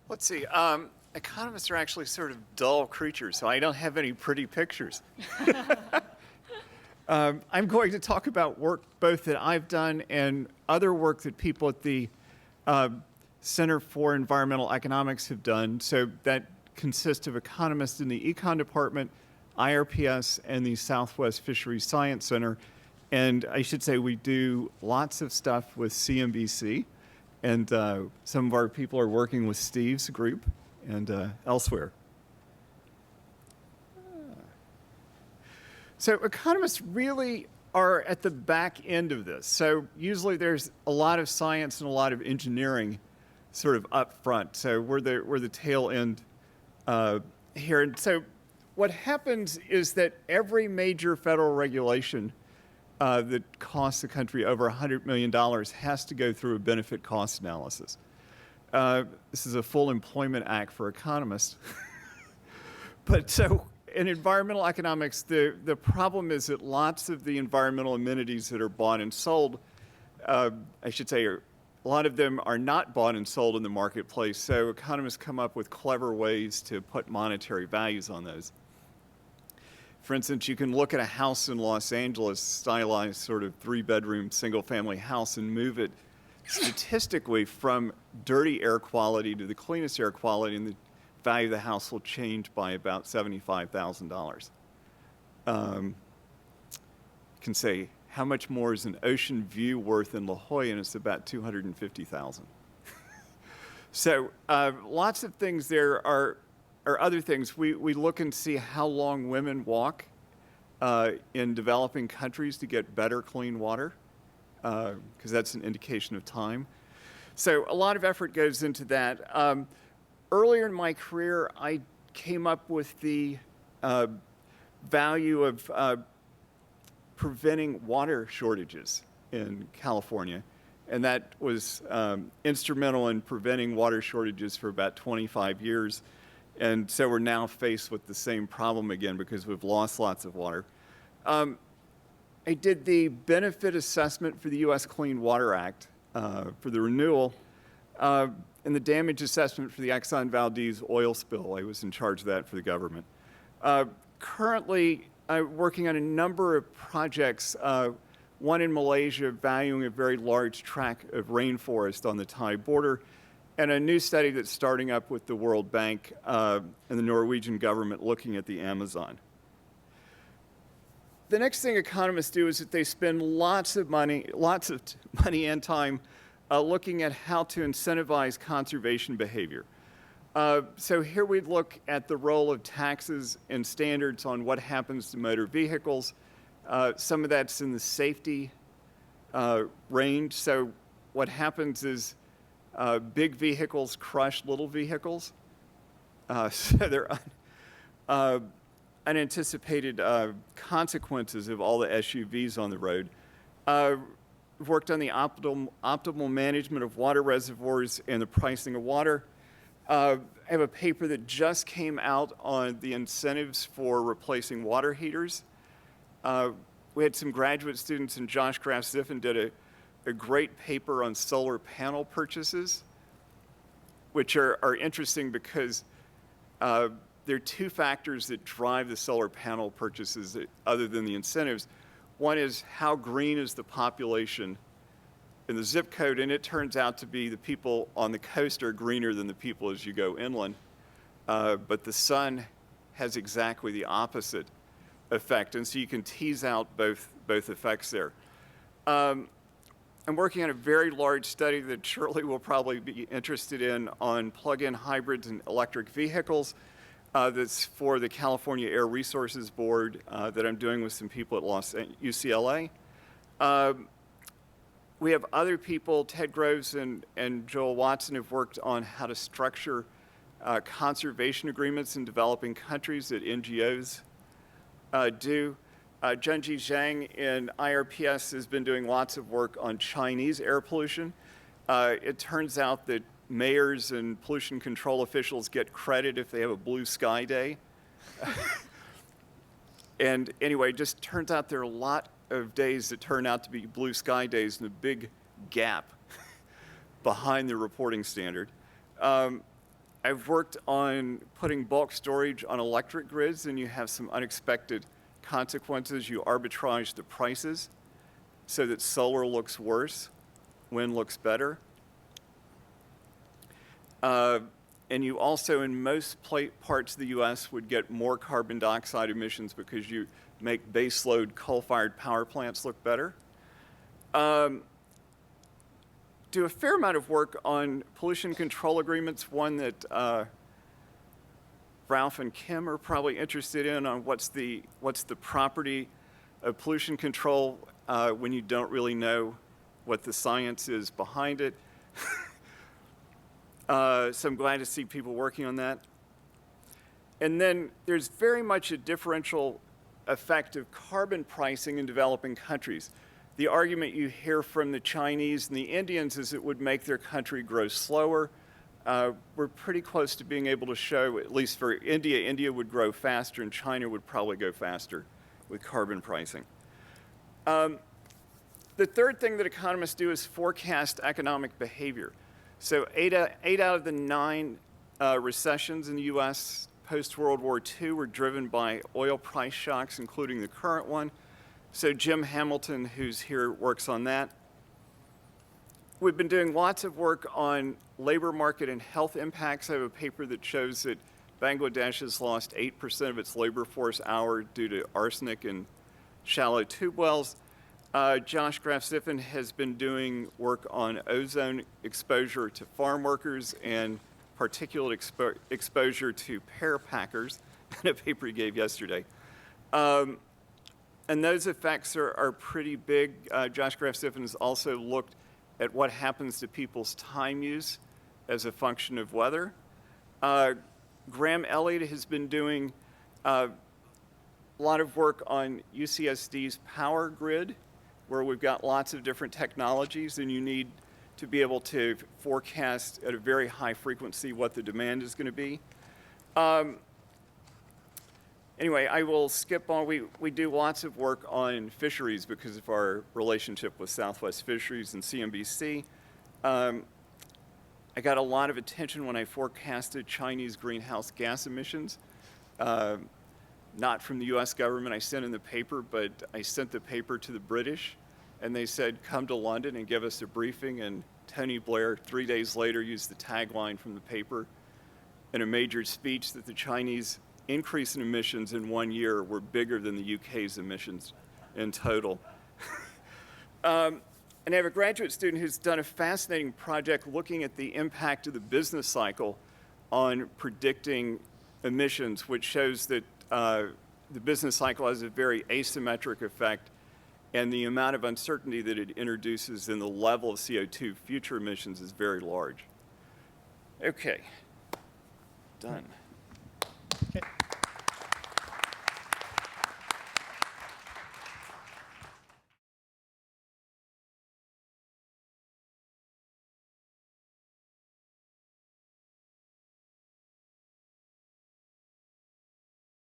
Let's see. Economists are actually sort of dull creatures, so I don't have any pretty pictures. I'm going to talk about work both that I've done and other work that people at the Center for Environmental Economics have done. So that consists of economists in the Econ Department, IRPS, and the Southwest Fisheries Science Center. And I should say we do lots of stuff with CNBC, and some of our people are working with Steve's group and elsewhere. So economists really are at the back end of this. So usually there's a lot of science and a lot of engineering sort of up front. So we're the tail end here. And so what happens is that every major federal regulation that costs the country over $100 million has to go through a benefit cost analysis. This is a full employment act for economists. But so in environmental economics, the problem is that lots of the environmental amenities that are bought and sold, I should say, a lot of them are not bought and sold in the marketplace. So economists come up with clever ways to put monetary values on those. For instance, you can look at a house in Los Angeles, stylized sort of 3-bedroom, single-family house, and move it statistically from dirty air quality to the cleanest air quality, and the value of the house will change by about $75,000. You can say, how much more is an ocean view worth in La Jolla? And it's about $250,000. So lots of things there are other things. We look and see how long women walk in developing countries to get better clean water, because that's an indication of time. So a lot of effort goes into that. Earlier in my career, I came up with the value of preventing water shortages in California. And that was instrumental in preventing water shortages for about 25 years. And so we're now faced with the same problem again because we've lost lots of water. I did the benefit assessment for the U.S. Clean Water Act for the renewal, and the damage assessment for the Exxon Valdez oil spill. I was in charge of that for the government. Currently, I'm working on a number of projects, one in Malaysia valuing a very large tract of rainforest on the Thai border, and a new study that's starting up with the World Bank and the Norwegian government looking at the Amazon. The next thing economists do is that they spend lots of money and time looking at how to incentivize conservation behavior. So here we look at the role of taxes and standards on what happens to motor vehicles. Some of that's in the safety range. So what happens is big vehicles crush little vehicles. So there are unanticipated consequences of all the SUVs on the road. We've worked on the optimal management of water reservoirs and the pricing of water. I have a paper that just came out on the incentives for replacing water heaters. We had some graduate students, and Josh Graf-Ziffen did a great paper on solar panel purchases, which are interesting because there are two factors that drive the solar panel purchases other than the incentives. One is how green is the population in the zip code, and it turns out to be the people on the coast are greener than the people as you go inland. But the sun has exactly the opposite effect, and so you can tease out both effects there. I'm working on a very large study that Shirley will probably be interested in on plug-in hybrids and electric vehicles. That's for the California Air Resources Board that I'm doing with some people at UCLA. We have other people, Ted Groves and Joel Watson, have worked on how to structure conservation agreements in developing countries that NGOs do. Junji Zhang in IRPS has been doing lots of work on Chinese air pollution. It turns out that mayors and pollution control officials get credit if they have a blue sky day. And anyway, it just turns out there are a lot of days that turn out to be blue sky days and a big gap behind the reporting standard. I've worked on putting bulk storage on electric grids, and you have some unexpected consequences. You arbitrage the prices so that solar looks worse, wind looks better. And you also, in most parts of the US, would get more carbon dioxide emissions because you make baseload coal-fired power plants look better. Do a fair amount of work on pollution control agreements, one that Ralph and Kim are probably interested in, on what's the property of pollution control when you don't really know what the science is behind it. So I'm glad to see people working on that. And then there's very much a differential effect of carbon pricing in developing countries. The argument you hear from the Chinese and the Indians is it would make their country grow slower. We're pretty close to being able to show, at least for India, India would grow faster and China would probably go faster with carbon pricing. The third thing that economists do is forecast economic behavior. So 8 out of the 9 recessions in the US post-World War II were driven by oil price shocks, including the current one. So Jim Hamilton, who's here, works on that. We've been doing lots of work on labor market and health impacts. I have a paper that shows that Bangladesh has lost 8% of its labor force hour due to arsenic and shallow tube wells. Josh Graf-Ziffen has been doing work on ozone exposure to farm workers and particulate exposure to pear packers in a paper he gave yesterday. And those effects are pretty big. Josh Graf-Ziffen has also looked at what happens to people's time use as a function of weather. Graham Elliott has been doing a lot of work on UCSD's power grid, where we've got lots of different technologies, and you need to be able to forecast at a very high frequency what the demand is going to be. Anyway, I will skip on. We do lots of work on fisheries because of our relationship with Southwest Fisheries and CNBC. I got a lot of attention when I forecasted Chinese greenhouse gas emissions. Not from the US government, I sent in the paper, but I sent the paper to the British, and they said, come to London and give us a briefing, and Tony Blair, 3 days later, used the tagline from the paper in a major speech that the Chinese increase in emissions in 1 year were bigger than the UK's emissions in total. And I have a graduate student who's done a fascinating project looking at the impact of the business cycle on predicting emissions, which shows that the business cycle has a very asymmetric effect, and the amount of uncertainty that it introduces in the level of CO2 future emissions is very large. Okay, done.